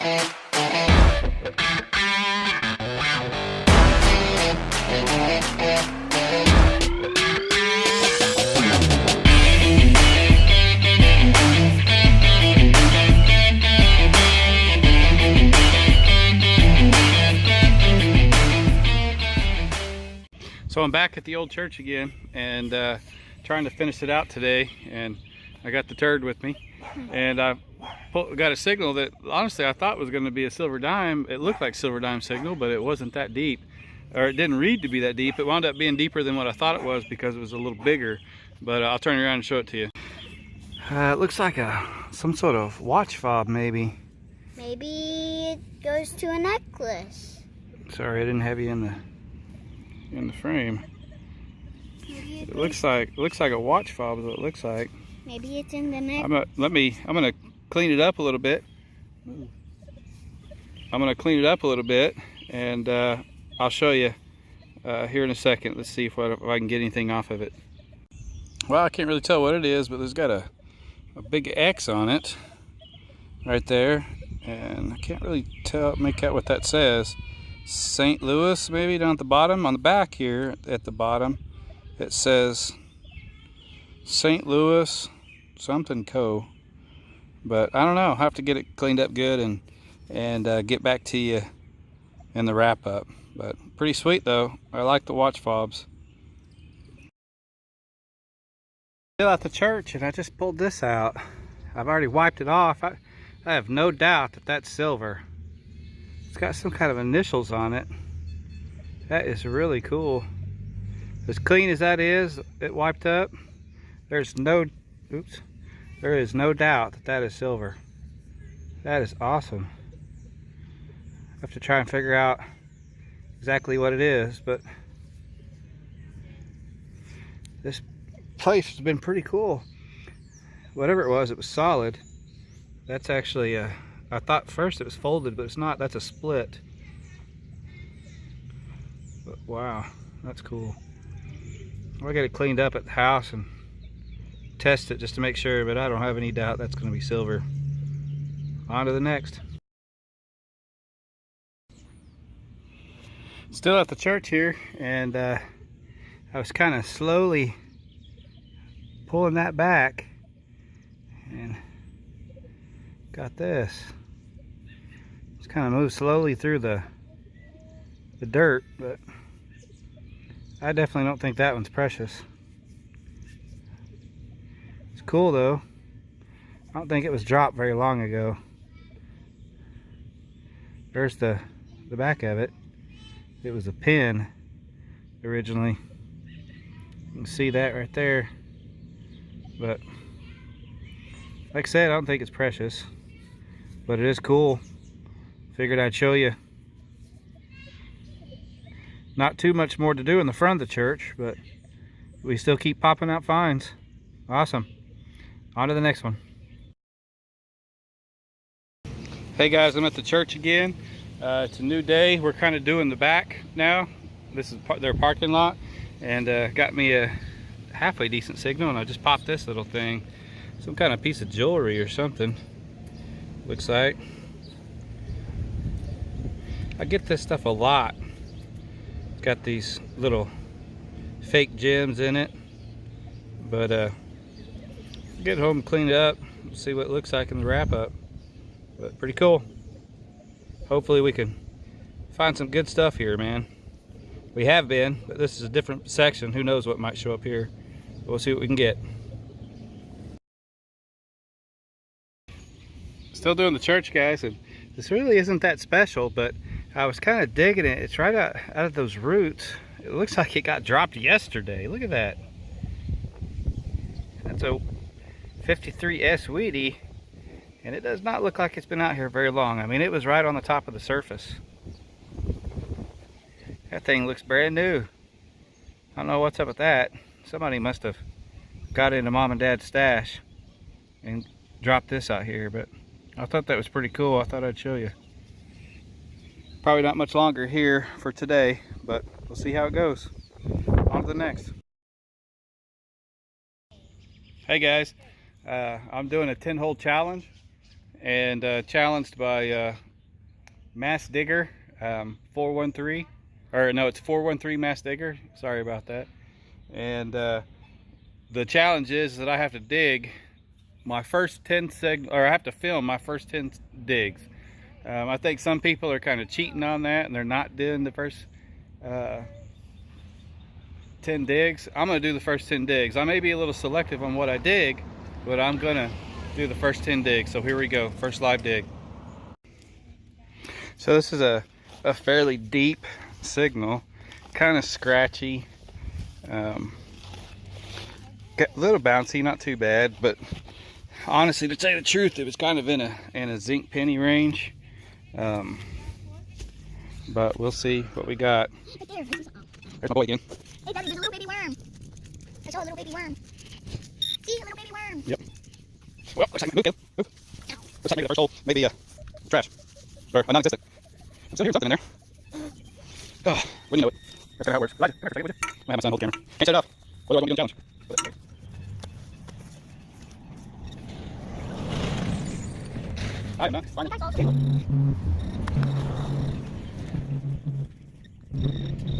So I'm back at the old church again and trying to finish it out today, and I got the turd with me, and I got a signal that honestly I thought was going to be a silver dime. It looked like silver dime signal, but it wasn't that deep, or it didn't read to be that deep. It wound up being deeper than what I thought it was because it was a little bigger, but I'll turn it around and show it to you. It looks like some sort of watch fob, maybe. Maybe it goes to a necklace. Sorry, I didn't have you in the frame. It looks like a watch fob is what it looks like. Maybe it's in the neck. I'm gonna clean it up a little bit. And I'll show you here in a second. Let's see if I can get anything off of it. Well, I can't really tell what it is, but there's got a big X on it right there, and I can't really make out what that says. St. Louis, maybe down at the bottom. On the back here at the bottom it says St. Louis something Co. But I don't know, I'll have to get it cleaned up good and get back to you in the wrap up. But pretty sweet though. I like the watch fobs. Still at the church, and I just pulled this out. I've already wiped it off. I have no doubt that that's silver. It's got some kind of initials on it. That is really cool. As clean as that is, it wiped up. There is no doubt that that is silver. That is awesome. I have to try and figure out exactly what it is, but this place has been pretty cool. Whatever it was solid. That's actually I thought first it was folded, but it's not. That's a split. But wow, that's cool. Well, I got it cleaned up at the house and test it just to make sure, but I don't have any doubt that's going to be silver. On to the next. Still at the church here, and I was kind of slowly pulling that back and got this. Just kind of moved slowly through the dirt, but I definitely don't think that one's precious. It's cool though. I don't think it was dropped very long ago. There's the back of it. It was a pin originally. You can see that right there. But like I said, I don't think it's precious, but it is cool. Figured I'd show you. Not too much more to do in the front of the church, but we still keep popping out finds. Awesome. On to the next one. Hey guys, I'm at the church again. It's a new day. We're kind of doing the back now. This is their parking lot, and got me a halfway decent signal, and I just popped this little thing. Some kind of piece of jewelry or something, looks like. I get this stuff a lot. It's got these little fake gems in it, but get home and clean it up, see what it looks like in the wrap up. But pretty cool. Hopefully we can find some good stuff here, man. We have been, but this is a different section. Who knows what might show up here. We'll see what we can get. Still doing the church, guys, and this really isn't that special, but I was kind of digging it. It's right out of those roots. It looks like it got dropped yesterday. Look at that. That's a 53S Weedy, and it does not look like it's been out here very long. I mean, it was right on the top of the surface. That thing looks brand new. I don't know what's up with that. Somebody must have got into mom and dad's stash and dropped this out here, but I thought that was pretty cool. I thought I'd show you. Probably not much longer here for today, but we'll see how it goes. On to the next. Hey guys, I'm doing a 10-hole challenge, and challenged by Mass Digger 413, or no, it's 413 Mass Digger. Sorry about that. And the challenge is that I have to dig my first 10 or I have to film my first 10 digs. I think some people are kind of cheating on that and they're not doing the first 10 digs. I'm going to do the first 10 digs. I may be a little selective on what I dig, but I'm going to do the first 10 digs. So here we go, first live dig. So this is a fairly deep signal, kind of scratchy, got a little bouncy, not too bad, but honestly, to tell you the truth, it was kind of in a zinc penny range. But we'll see what we got. Right there. There's my boy again. Hey, Daddy, there's a little baby worm. I saw a little baby worm. See, a little baby worm. Yep. Well, looks like move, Caleb. Move. Looks like maybe the first hole, maybe trash or a non-existent. I'm still hearing something in there. Oh, wouldn't you know it? That's kind of how it works. Right, come here, take it with you. I have my son hold the camera. Can't set it off. Otherwise, I won't be doing the challenge. Hi, man. Fine.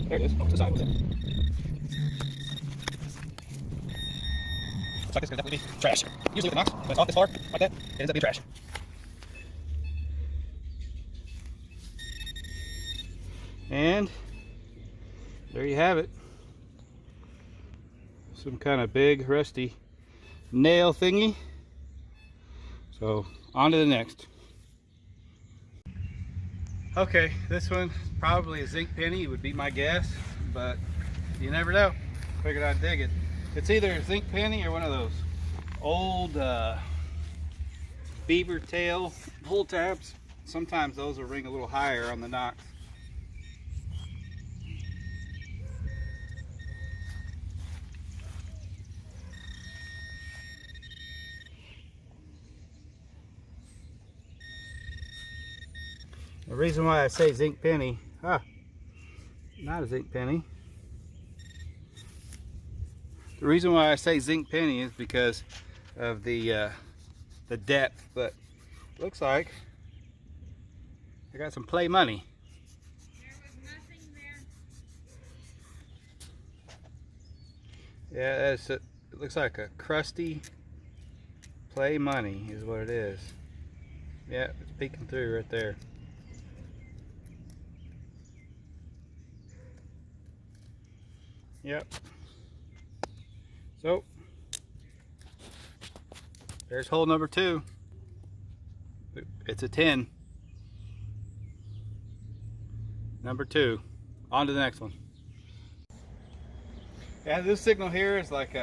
There it is. Oh, it's the side. What's it? Looks like this could definitely be trash. Usually with the Knox, when it's off this far, like that, it ends up being trash. And there you have it. Some kind of big, rusty nail thingy. So, on to the next. Okay, this one probably a zinc penny would be my guess, but you never know. Figured I'd dig it. It's either a zinc penny or one of those old beaver tail pull tabs. Sometimes those will ring a little higher on the Knox. The reason why I say zinc penny, not a zinc penny. The reason why I say zinc penny is because of the depth, but looks like I got some play money. There was nothing there. Yeah, it looks like a crusty play money is what it is. Yeah, it's peeking through right there. Yep. So there's hole number 2. It's a 10. Number 2. On to the next one. Yeah, this signal here is like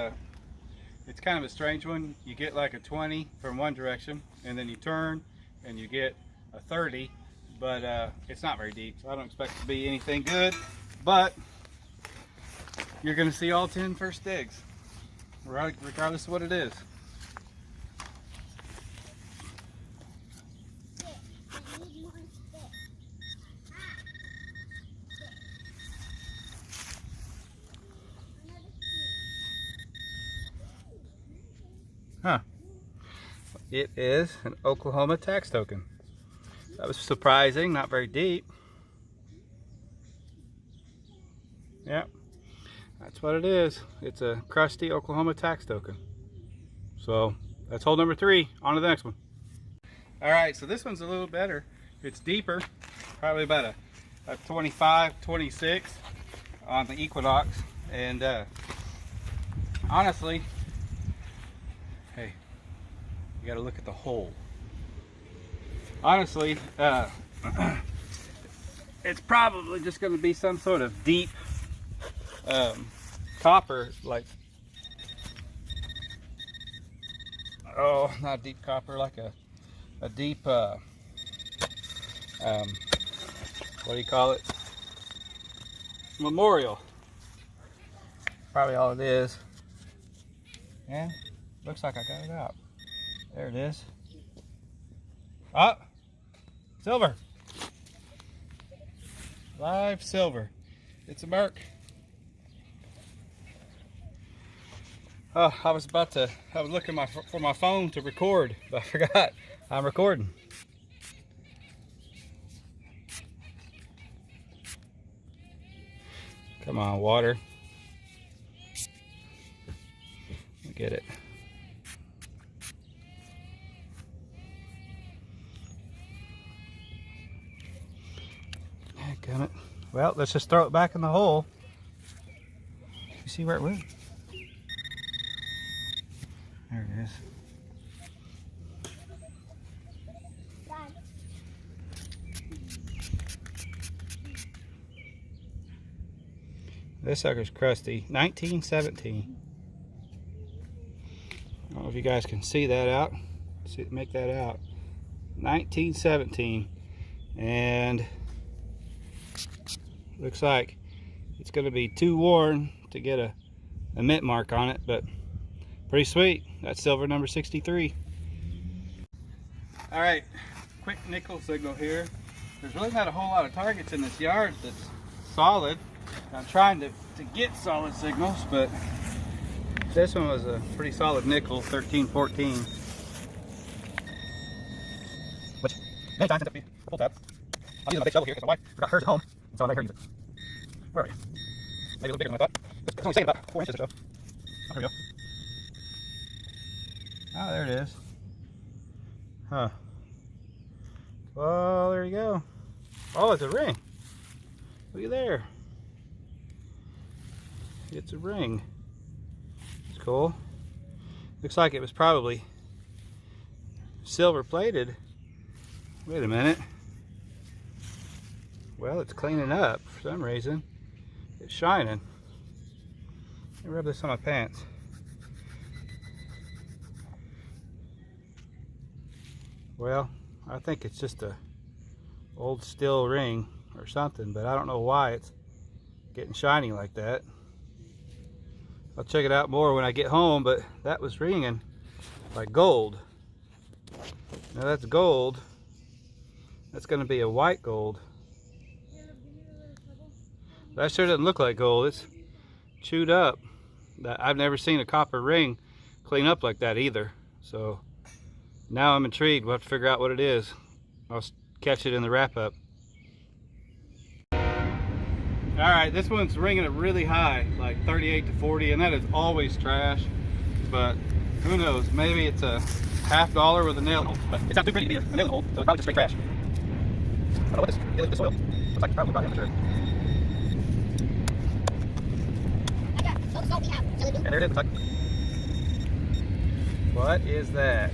it's kind of a strange one. You get like a 20 from one direction, and then you turn and you get a 30, but it's not very deep, so I don't expect it to be anything good, but you're going to see all 10 first digs, regardless of what it is. Huh. It is an Oklahoma tax token. That was surprising, not very deep. Yep. That's what it is. It's a crusty Oklahoma tax token. So that's hole number 3. On to the next one. Alright, so this one's a little better. It's deeper, probably about a 25, 26 on the Equinox. And honestly, hey, you gotta look at the hole. Honestly, it's probably just gonna be some sort of deep copper, like, oh, not deep copper, like a deep what do you call it, memorial. Probably all it is. Yeah, looks like I got it out. There it is. Ah, silver, live silver. It's a Merc. Oh, I was looking for my phone to record, but I forgot I'm recording. Come on, water. Get it. Heck, well, let's just throw it back in the hole. You see where it went? There it is. This sucker's crusty. 1917. I don't know if you guys can see that out. See, make that out. 1917. And looks like it's going to be too worn to get a mint mark on it, but pretty sweet. That's silver number 63. All right, quick nickel signal here. There's really not a whole lot of targets in this yard that's solid. I'm trying to get solid signals, but this one was a pretty solid nickel, 1314. Which, many times ends up being a full tab. I'm using my big shovel here because my wife forgot hers at home, so I let her use it. Where are you? Maybe a little bigger than I thought. It's only saying about 4 inches or so. Oh, here we go. Ah, there it is. Huh. Well, there you go. Oh, it's a ring. Look at there. It's a ring. It's cool. Looks like it was probably silver plated. Wait a minute. Well, it's cleaning up for some reason. It's shining. Let me rub this on my pants. Well, I think it's just a old steel ring or something, but I don't know why it's getting shiny like that. I'll check it out more when I get home, but that was ringing like gold. Now that's gold. That's going to be a white gold. That sure doesn't look like gold. It's chewed up. I've never seen a copper ring clean up like that either. So now I'm intrigued. We'll have to figure out what it is. I'll catch it in the wrap up. Alright, this one's ringing it really high, like 38 to 40, and that is always trash. But who knows? Maybe it's a $50 with a nail hole. But it's not too pretty to be a nail hole, so it's probably just straight trash. I don't know what this is. It looks soil. Looks like probably, I'm not sure. And there it is. Looks like. What is that?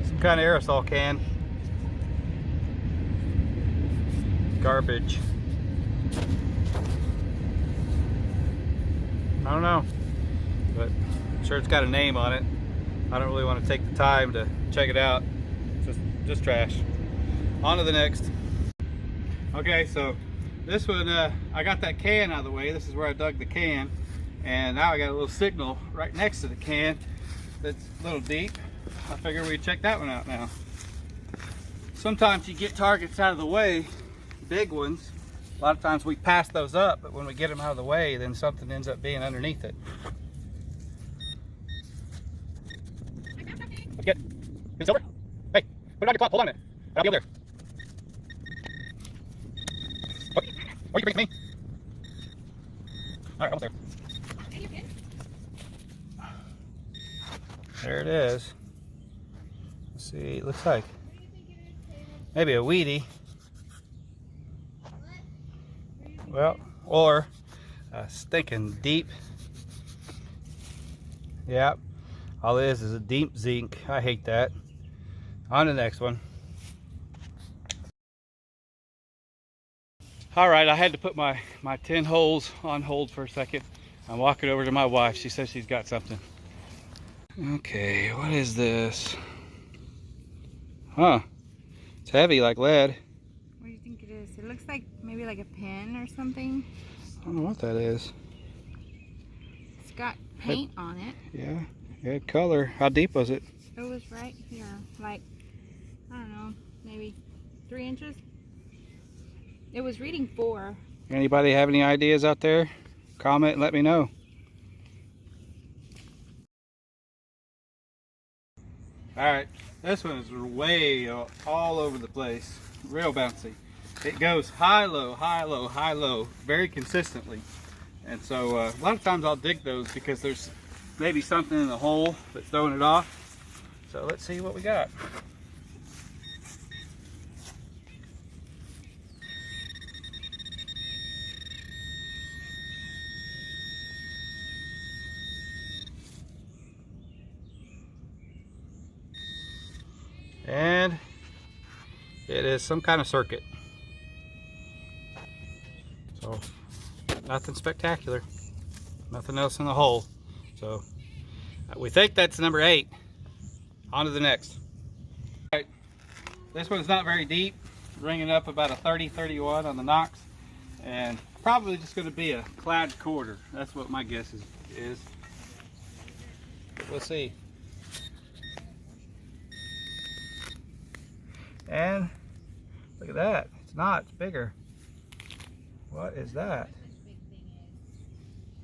Some kind of aerosol can. Garbage. I don't know, but I'm sure it's got a name on it. I don't really want to take the time to check it out. It's just trash. On to the next. Okay, so this one, I got that can out of the way. This is where I dug the can, and now I got a little signal right next to the can that's a little deep. I figure we'd check that one out now. Sometimes you get targets out of the way, big ones. A lot of times we pass those up, but when we get them out of the way, then something ends up being underneath it. Let's get it. Silver? Hey, put it on your cloth. Hold on a minute. I'll be over there. What? Or you bring it to me. All right, almost there. There it is. Let's see. It looks like maybe a weedy. Well, or stinking deep. Yeah, all it is a deep zinc. I hate that. On to the next one. All right, I had to put my 10 holes on hold for a second. I'm walking over to my wife. She says she's got something. Okay, what is this? Huh, it's heavy like lead. What do you think it is? It looks like maybe like a pen or something. I don't know what that is. It's got paint on it. Yeah, good color. How deep was it? It was right here, like, I don't know, maybe 3 inches. It was reading 4. Anybody have any ideas out there? Comment and let me know. Alright, this one is way all over the place. Real bouncy. it goes high, low, high, low, high, low, very consistently. And so a lot of times I'll dig those because there's maybe something in the hole that's throwing it off. So let's see what we got. And it is some kind of circuit. So nothing spectacular, nothing else in the hole. So we think that's number 8. On to the next. All right, this one's not very deep, ringing up about a 30-31 on the Knox, and probably just going to be a clad quarter. That's what my guess is. We'll see. And look at that. It's not. It's bigger. What is that?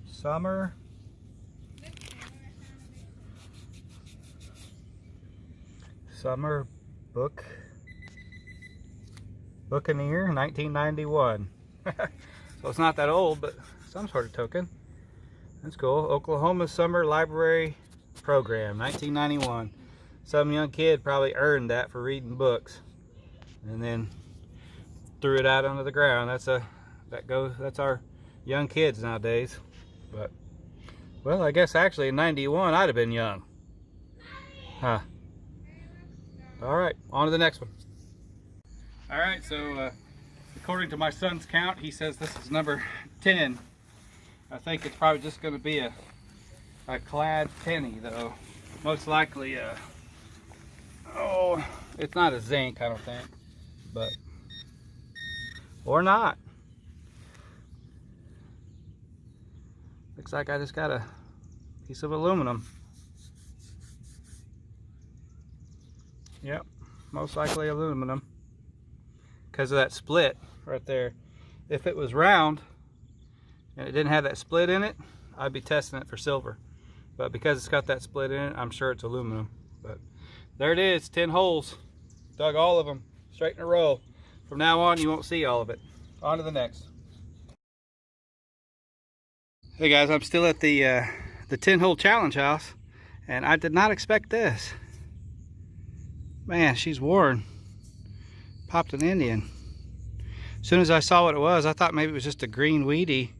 Summer. Summer Buccaneer, 1991. So it's not that old, but some sort of token. That's cool. Oklahoma Summer Library Program, 1991. Some young kid probably earned that for reading books, and then threw it out onto the ground. That's our young kids nowadays. But well, I guess actually in 91 I'd have been young. Huh. All right, on to the next one. All right, so according to my son's count, he says this is number 10. I think it's probably just going to be a clad penny, though. Most likely, oh, it's not a zinc, I don't think, but, or not. Looks like I just got a piece of aluminum. Yep, most likely aluminum, because of that split right there. If it was round and it didn't have that split in it, I'd be testing it for silver. But because it's got that split in it, I'm sure it's aluminum. But there it is, 10 holes. Dug all of them straight in a row. From now on, you won't see all of it. On to the next. Hey guys, I'm still at the 10-hole challenge house, and I did not expect this. Man, she's worn. Popped an Indian. As soon as I saw what it was, I thought maybe it was just a green weedy.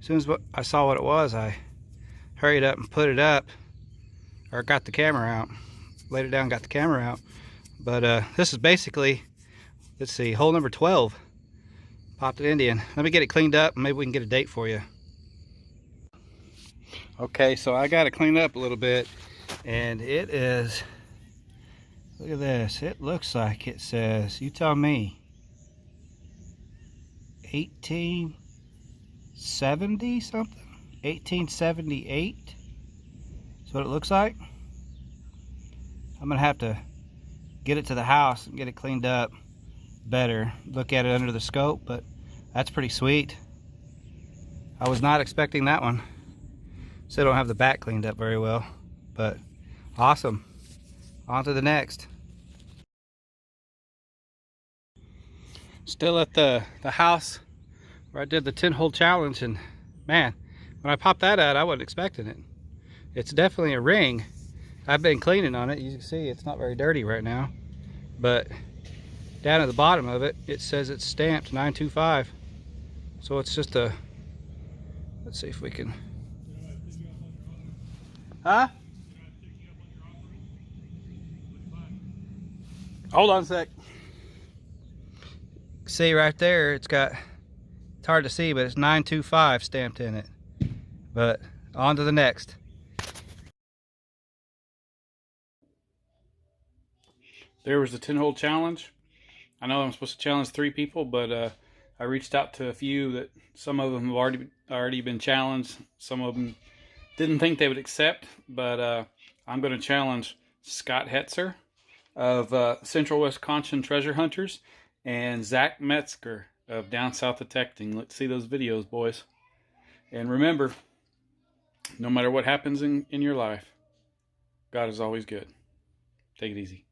As soon as I saw what it was, I hurried up and put it up, or got the camera out. Laid it down, got the camera out. But this is basically, let's see, hole number 12. Popped an Indian. Let me get it cleaned up, and maybe we can get a date for you. Okay, so I got it cleaned up a little bit, and it is, look at this. It looks like it says, you tell me, 1870 something? 1878? That's what it looks like. I'm gonna have to get it to the house and get it cleaned up better. Look at it under the scope, but that's pretty sweet. I was not expecting that one. Still don't have the back cleaned up very well, but awesome. On to the next. Still at the house where I did the 10-hole challenge, and man, when I popped that out, I wasn't expecting it. It's definitely a ring. I've been cleaning on it. You can see it's not very dirty right now, but down at the bottom of it, it says it's stamped 925. So it's just a, let's see if we can, huh? Hold on a sec. See right there, it's hard to see, but it's 925 stamped in it. But on to the next. There was the 10-hole challenge. I know I'm supposed to challenge 3 people, but I reached out to a few that some of them have already been challenged. Some of them didn't think they would accept, but I'm going to challenge Scott Hetzer of Central Wisconsin Treasure Hunters and Zach Metzger of Down South Detecting. Let's see those videos, boys. And remember, no matter what happens in your life, God is always good. Take it easy.